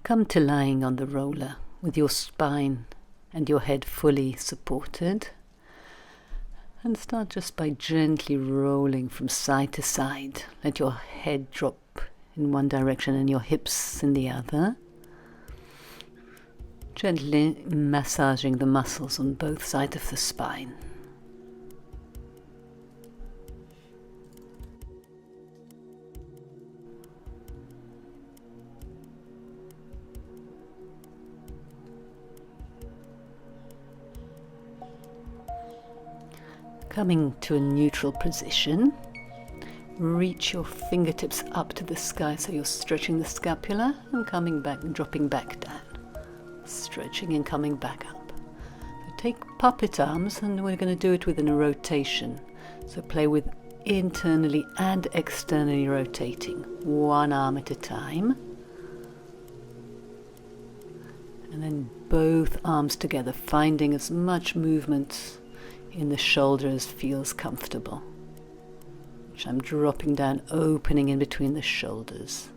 Come to lying on the roller with your spine and your head fully supported, and start just by gently rolling from side to side. Let your head drop in one direction and your hips in the other. Gently massaging the muscles on both sides of the spine. Coming to a neutral position, reach your fingertips up to the sky so you're stretching the scapula and coming back and dropping back down. Stretching and coming back up. So take puppet arms, and we're going to do it within a rotation. So play with internally and externally rotating, one arm at a time. And then both arms together, finding as much movement in the shoulders feels comfortable, which I'm dropping down, opening in between the shoulders.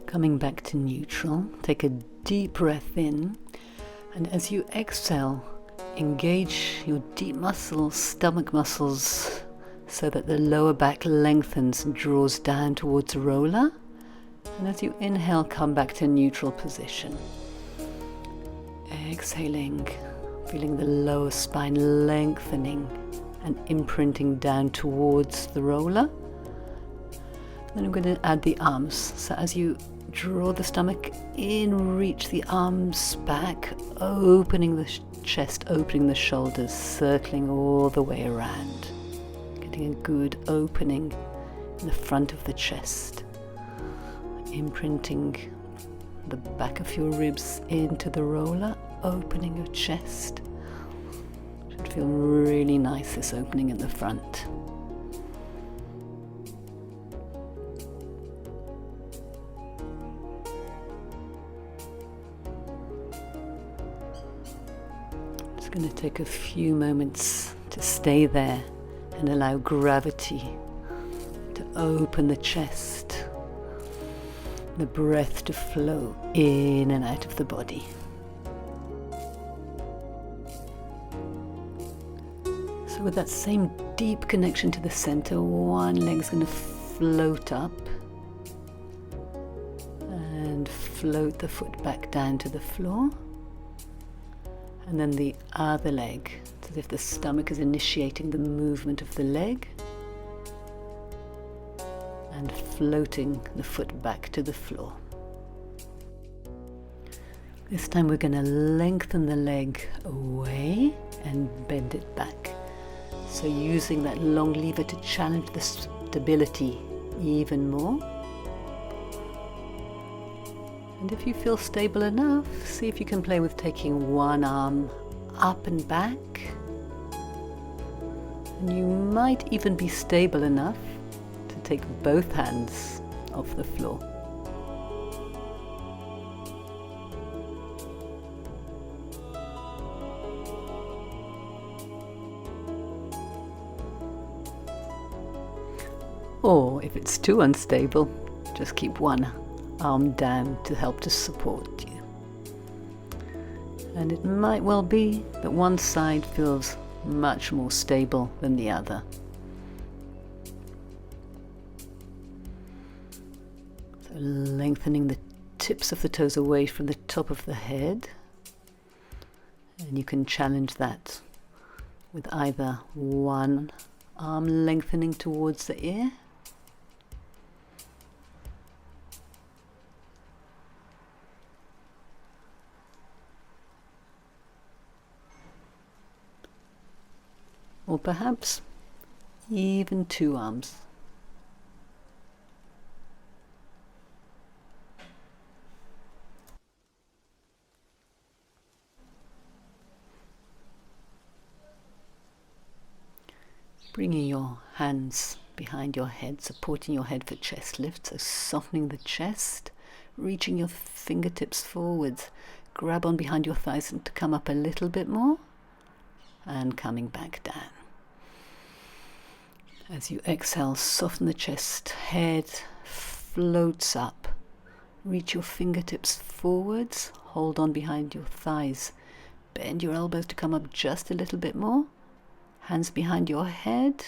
Coming back to neutral, take a deep breath in, and as you exhale, engage your deep muscles, stomach muscles, so that the lower back lengthens and draws down towards the roller. And as you inhale, come back to neutral position. Exhaling, feeling the lower spine lengthening and imprinting down towards the roller. Then I'm going to add the arms. So as you draw the stomach in, reach the arms back, opening the chest, opening the shoulders, circling all the way around. Getting a good opening in the front of the chest. Imprinting the back of your ribs into the roller, opening your chest. Should feel really nice, this opening in the front. Just going to take a few moments to stay there and allow gravity to open the chest. The breath to flow in and out of the body. So with that same deep connection to the center, one leg's going to float up and float the foot back down to the floor. And then the other leg, it's as if the stomach is initiating the movement of the leg. And floating the foot back to the floor. This time we're going to lengthen the leg away and bend it back. So using that long lever to challenge the stability even more. And if you feel stable enough, see if you can play with taking one arm up and back. And you might even be stable enough take both hands off the floor. Or if it's too unstable, just keep one arm down to help to support you. And it might well be that one side feels much more stable than the other. Lengthening the tips of the toes away from the top of the head, and you can challenge that with either one arm lengthening towards the ear, or perhaps even two arms. Bringing your hands behind your head, supporting your head for chest lift, so softening the chest, reaching your fingertips forwards, grab on behind your thighs and to come up a little bit more, and coming back down. As you exhale, soften the chest, head floats up. Reach your fingertips forwards, hold on behind your thighs. Bend your elbows to come up just a little bit more. Hands behind your head,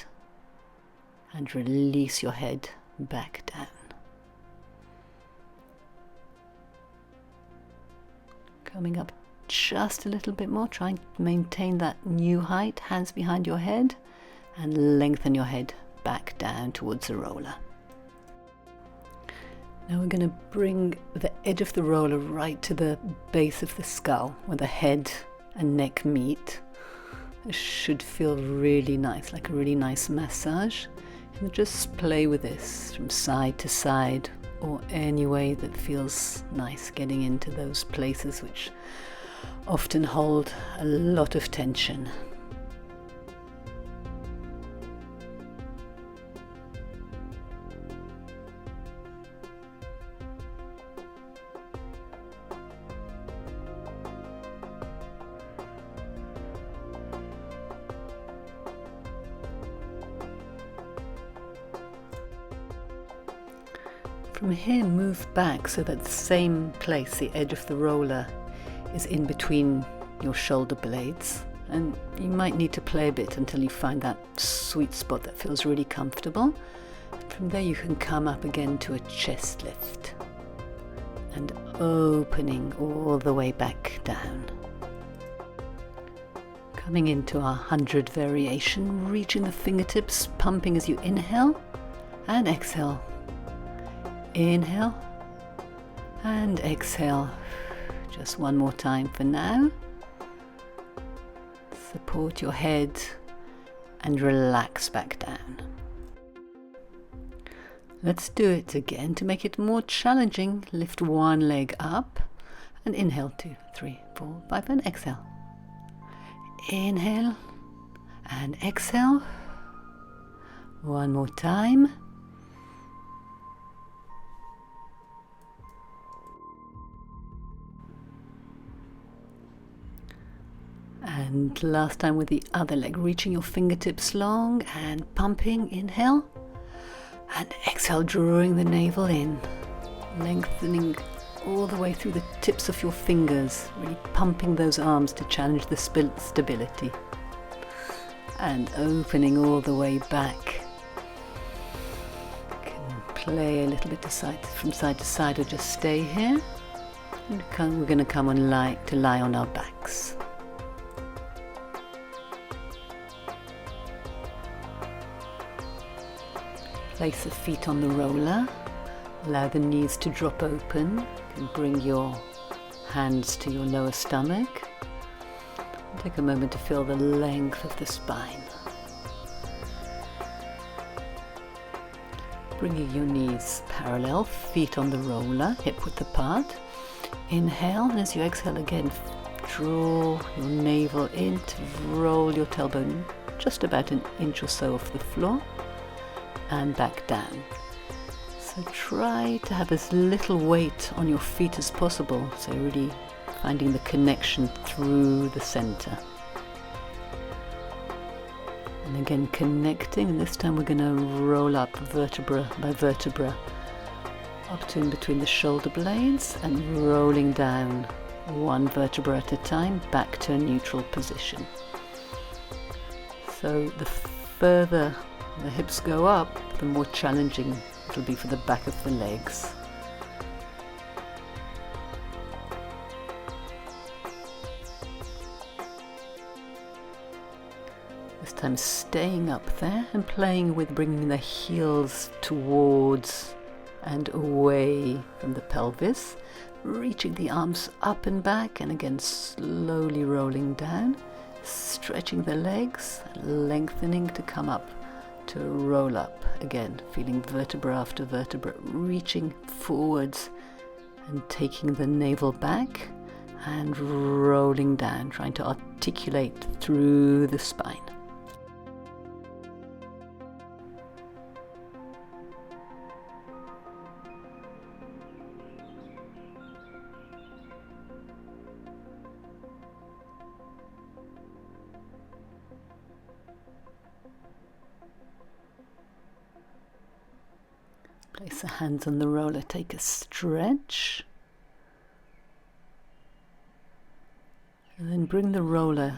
and release your head back down. Coming up just a little bit more, try and maintain that new height, hands behind your head, and lengthen your head back down towards the roller. Now we're going to bring the edge of the roller right to the base of the skull, where the head and neck meet. It should feel really nice, like a really nice massage. And just play with this from side to side, or any way that feels nice, getting into those places which often hold a lot of tension. From here, move back so that the same place, the edge of the roller, is in between your shoulder blades. And you might need to play a bit until you find that sweet spot that feels really comfortable. From there you can come up again to a chest lift and opening all the way back down. Coming into our 100 variation, reaching the fingertips, pumping as you inhale and exhale. Inhale and exhale. Just one more time for now. Support your head and relax back down. Let's do it again. To make it more challenging, lift one leg up and inhale 2, 3, 4, 5 and exhale. Inhale and exhale. One more time. And last time with the other leg, reaching your fingertips long and pumping. Inhale and exhale, drawing the navel in, lengthening all the way through the tips of your fingers, really pumping those arms to challenge the stability, and opening all the way back. You can play a little bit from side to side, or just stay here. We're going to come on to lie on our backs. Place the feet on the roller, allow the knees to drop open. You can bring your hands to your lower stomach. Take a moment to feel the length of the spine. Bringing your knees parallel, feet on the roller, hip width apart. Inhale, and as you exhale again, draw your navel in to roll your tailbone just about an inch or so off the floor. And back down. So try to have as little weight on your feet as possible, so really finding the connection through the center. And again connecting, and this time we're going to roll up vertebra by vertebra up to in between the shoulder blades and rolling down one vertebra at a time back to a neutral position. So the further the hips go up, the more challenging it'll be for the back of the legs. This time staying up there and playing with bringing the heels towards and away from the pelvis, reaching the arms up and back, and again slowly rolling down, stretching the legs, lengthening to come up to roll up again, feeling vertebra after vertebra, reaching forwards and taking the navel back and rolling down, trying to articulate through the spine. Place the hands on the roller, take a stretch. And then bring the roller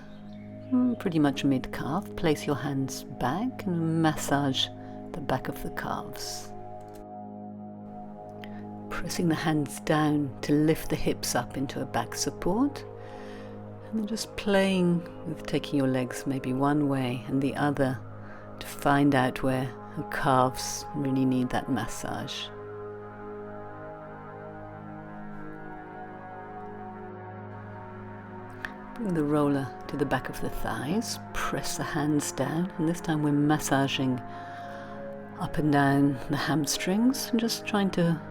pretty much mid-calf. Place your hands back and massage the back of the calves. Pressing the hands down to lift the hips up into a back support. And then just playing with taking your legs maybe one way and the other to find out where the calves really need that massage. Bring the roller to the back of the thighs, press the hands down, and this time we're massaging up and down the hamstrings and just trying to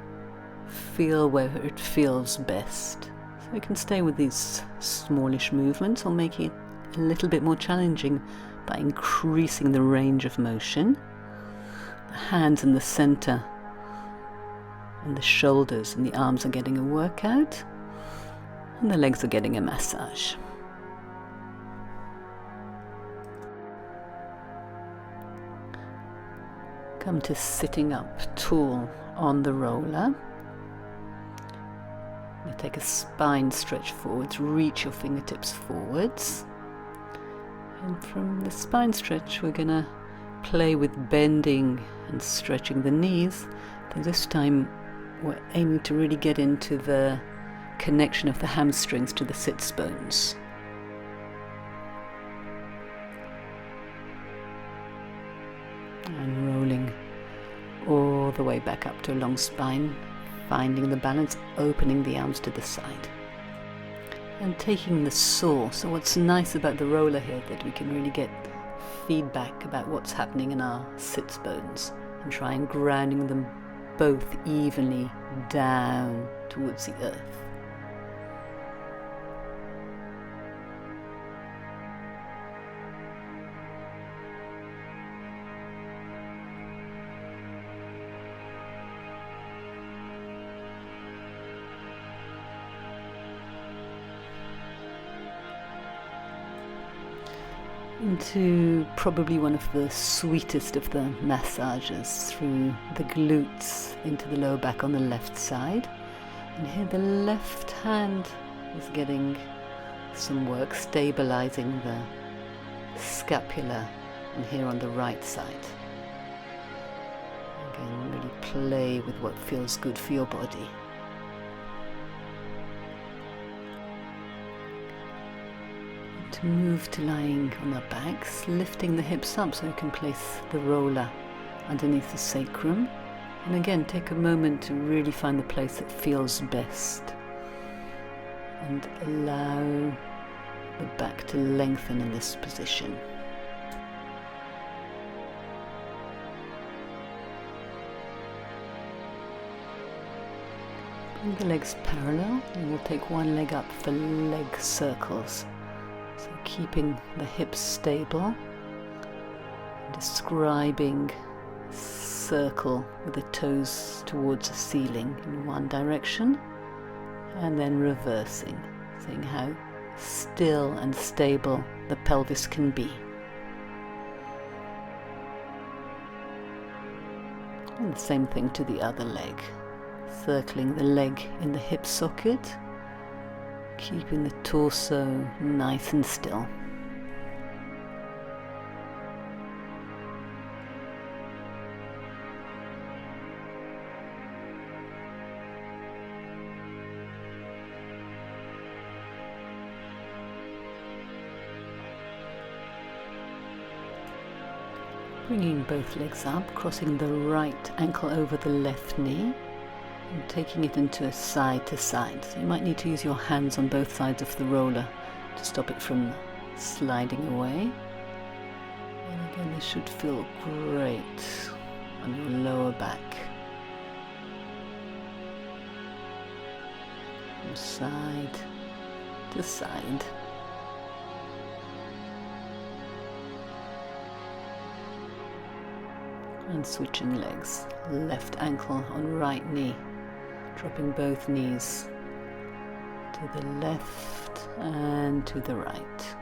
feel where it feels best. So you can stay with these smallish movements or make it a little bit more challenging by increasing the range of motion. The hands in the center and the shoulders and the arms are getting a workout, and the legs are getting a massage. Come to sitting up tall on the roller. Now take a spine stretch forwards, reach your fingertips forwards. And from the spine stretch we're going to play with bending and stretching the knees. But this time we're aiming to really get into the connection of the hamstrings to the sits bones. And rolling all the way back up to a long spine, finding the balance, opening the arms to the side. And taking the saw. So what's nice about the roller here that we can really get feedback about what's happening in our sits bones and try and grounding them both evenly down towards the earth. Into probably one of the sweetest of the massages through the glutes into the lower back on the left side. And here the left hand is getting some work stabilizing the scapula, and here on the right side. Again, really play with what feels good for your body. To move to lying on our backs, lifting the hips up so you can place the roller underneath the sacrum. And again, take a moment to really find the place that feels best. And allow the back to lengthen in this position. Bring the legs parallel, and we'll take one leg up for leg circles. So keeping the hips stable, describing a circle with the toes towards the ceiling in one direction, and then reversing, seeing how still and stable the pelvis can be. And the same thing to the other leg, circling the leg in the hip socket, keeping the torso nice and still. Bringing both legs up, crossing the right ankle over the left knee, and taking it into a side to side. So you might need to use your hands on both sides of the roller to stop it from sliding away. And again, this should feel great on your lower back. From side to side. And switching legs, left ankle on right knee, dropping both knees to the left and to the right.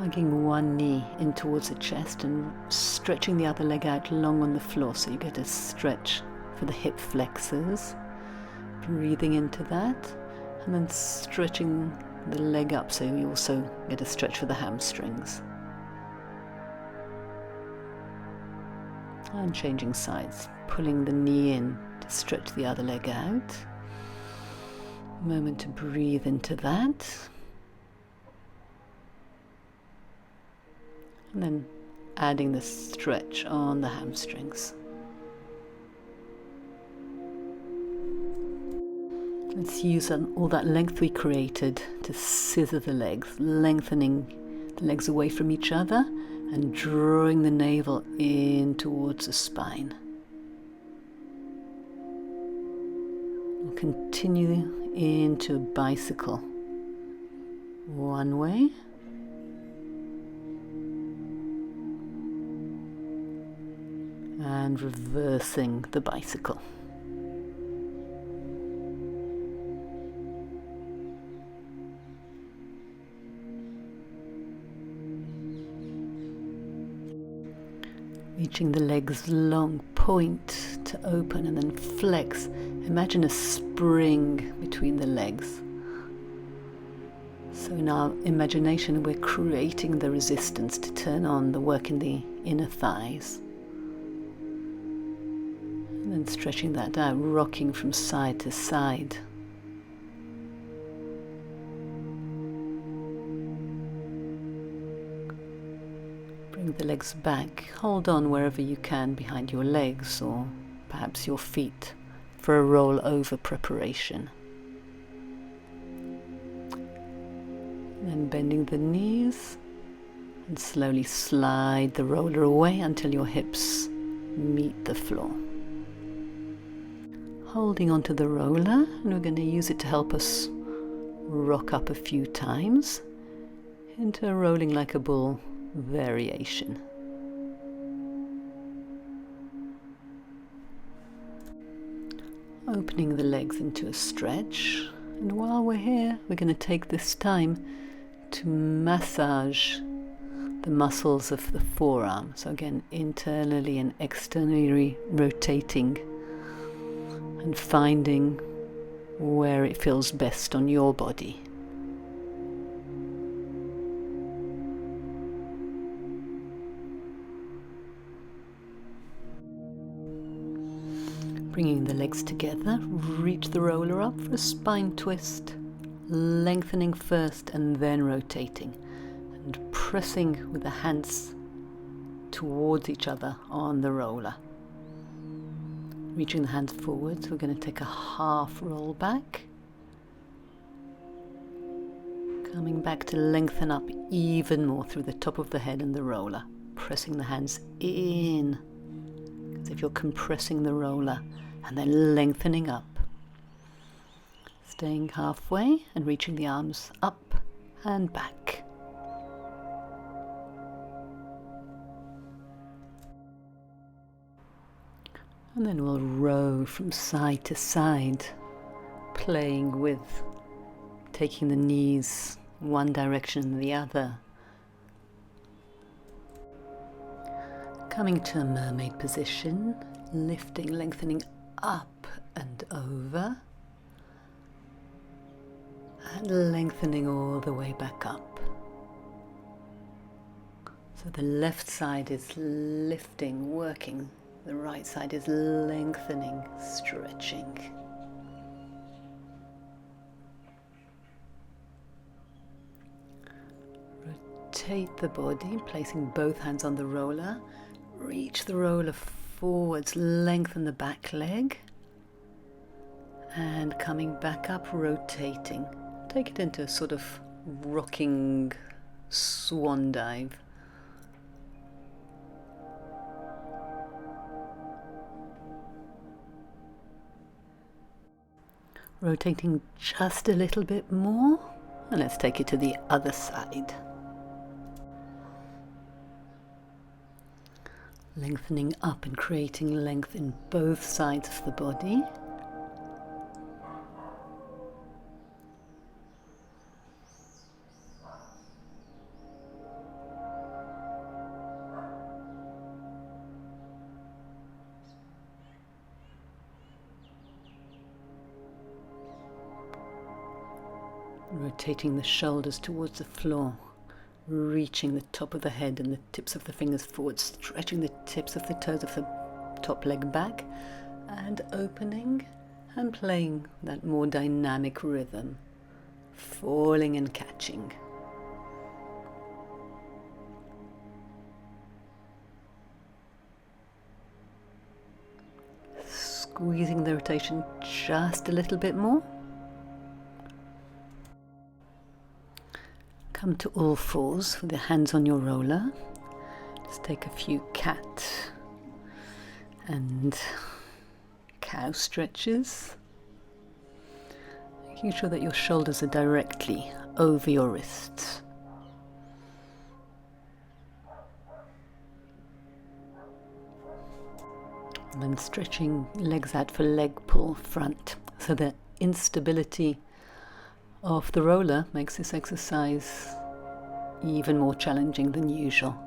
Hugging one knee in towards the chest and stretching the other leg out long on the floor, so you get a stretch for the hip flexors. Breathing into that, and then stretching the leg up, so you also get a stretch for the hamstrings. And changing sides, pulling the knee in to stretch the other leg out. Moment to breathe into that. And then adding the stretch on the hamstrings. Let's use all that length we created to scissor the legs, lengthening the legs away from each other and drawing the navel in towards the spine. We'll continue into a bicycle. One way. And reversing the bicycle. Reaching the legs long, point to open and then flex. Imagine a spring between the legs. So in our imagination we're creating the resistance to turn on the work in the inner thighs. And then stretching that out, rocking from side to side. Bring the legs back, hold on wherever you can behind your legs or perhaps your feet for a roll over preparation. Then bending the knees and slowly slide the roller away until your hips meet the floor. Holding onto the roller, and we're going to use it to help us rock up a few times into a rolling like a bull variation. Opening the legs into a stretch, and while we're here we're going to take this time to massage the muscles of the forearm. So again, internally and externally rotating and finding where it feels best on your body. Bringing the legs together, reach the roller up for a spine twist, lengthening first and then rotating, and pressing with the hands towards each other on the roller. Reaching the hands forwards, we're going to take a half roll back. Coming back to lengthen up even more through the top of the head and the roller. Pressing the hands in, as if you're compressing the roller, and then lengthening up. Staying halfway and reaching the arms up and back. And then we'll row from side to side, playing with taking the knees one direction and the other. Coming to a mermaid position, lifting, lengthening up and over, and lengthening all the way back up. So the left side is lifting, working. The right side is lengthening, stretching. Rotate the body, placing both hands on the roller. Reach the roller forwards, lengthen the back leg. And coming back up, rotating. Take it into a sort of rocking swan dive. Rotating just a little bit more, and let's take it to the other side. Lengthening up and creating length in both sides of the body. Rotating the shoulders towards the floor, reaching the top of the head and the tips of the fingers forward, stretching the tips of the toes of the top leg back, and opening and playing that more dynamic rhythm, falling and catching. Squeezing the rotation just a little bit more. Come to all fours with your hands on your roller. Just take a few cat and cow stretches, making sure that your shoulders are directly over your wrists. And then stretching legs out for leg pull front, so the instability of the roller makes this exercise even more challenging than usual.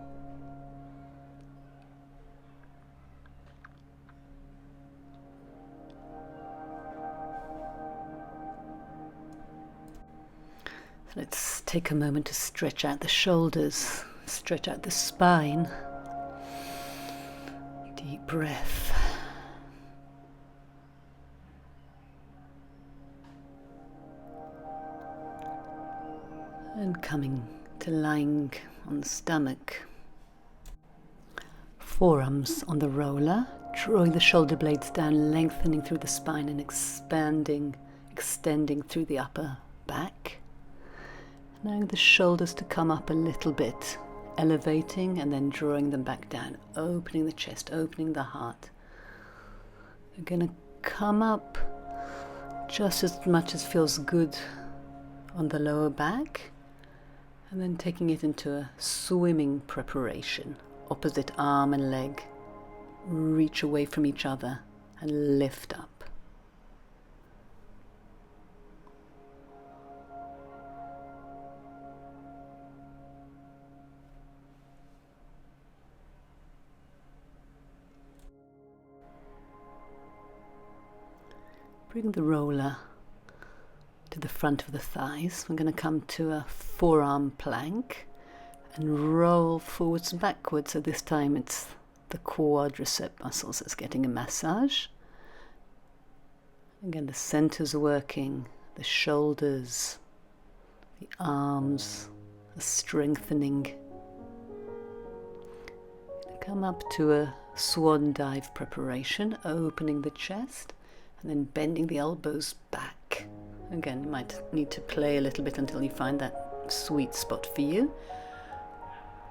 So let's take a moment to stretch out the shoulders, stretch out the spine. Deep breath. And coming to lying on the stomach. Forearms on the roller, drawing the shoulder blades down, lengthening through the spine and extending through the upper back. Allowing the shoulders to come up a little bit, elevating and then drawing them back down, opening the chest, opening the heart. We're going to come up just as much as feels good on the lower back, and then taking it into a swimming preparation. Opposite arm and leg reach away from each other and lift up. Bring the roller to the front of the thighs. We're going to come to a forearm plank and roll forwards and backwards. So this time it's the quadricep muscles that's getting a massage. Again, the center's working, the shoulders, the arms are strengthening. Come up to a swan dive preparation, opening the chest and then bending the elbows back. Again, you might need to play a little bit until you find that sweet spot for you.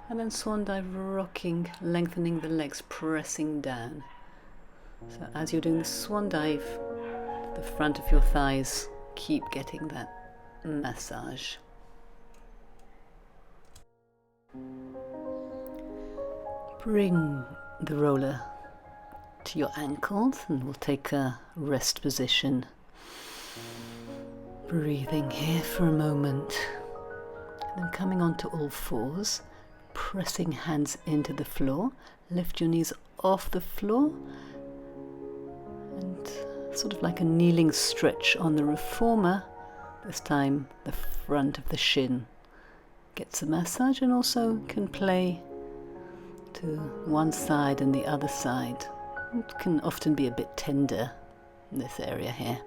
And then swan dive, rocking, lengthening the legs, pressing down. So as you're doing the swan dive, the front of your thighs keep getting that massage. Bring the roller to your ankles and we'll take a rest position. Breathing here for a moment, and then coming onto all fours, pressing hands into the floor. Lift your knees off the floor and sort of like a kneeling stretch on the reformer. This time the front of the shin gets a massage and also can play to one side and the other side. It can often be a bit tender in this area here.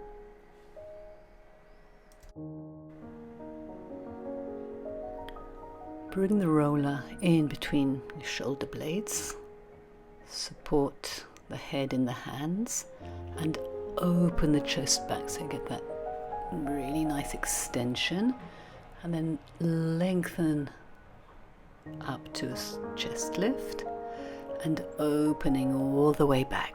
Bring the roller in between your shoulder blades, support the head in the hands and open the chest back so you get that really nice extension, and then lengthen up to a chest lift and opening all the way back.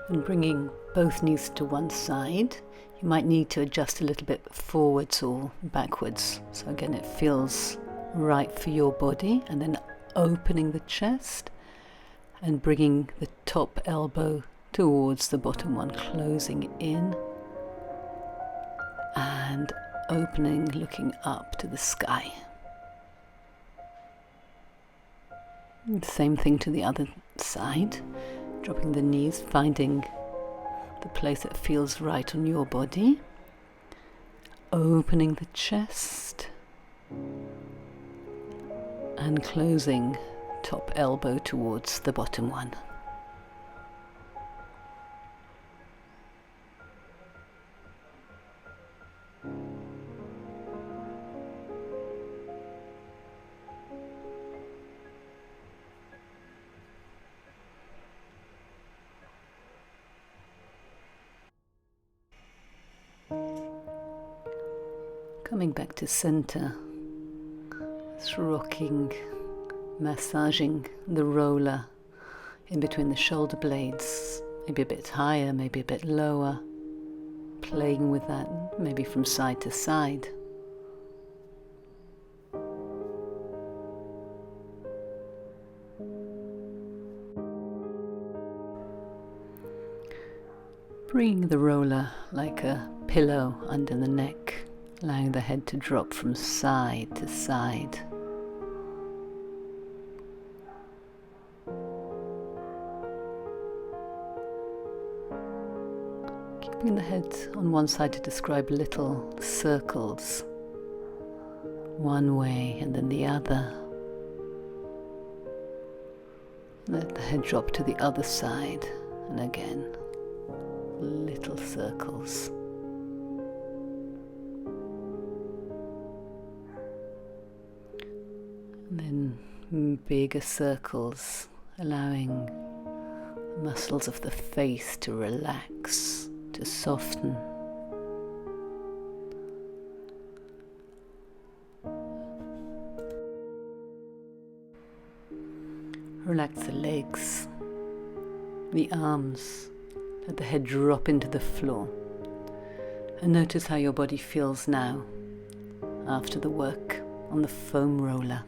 And bringing both knees to one side, you might need to adjust a little bit forwards or backwards. So again, it feels right for your body, and then opening the chest and bringing the top elbow towards the bottom one, closing in and opening, looking up to the sky. Same thing to the other side, dropping the knees, finding the place that feels right on your body, opening the chest and closing top elbow towards the bottom one. Coming back to center, just rocking, massaging the roller in between the shoulder blades, maybe a bit higher, maybe a bit lower, playing with that, maybe from side to side. Bringing the roller like a pillow under the neck, allowing the head to drop from side to side. Keeping the head on one side to describe little circles, one way and then the other. Let the head drop to the other side, and again, little circles. And then bigger circles, allowing the muscles of the face to relax, to soften. Relax the legs, the arms, let the head drop into the floor. And notice how your body feels now after the work on the foam roller.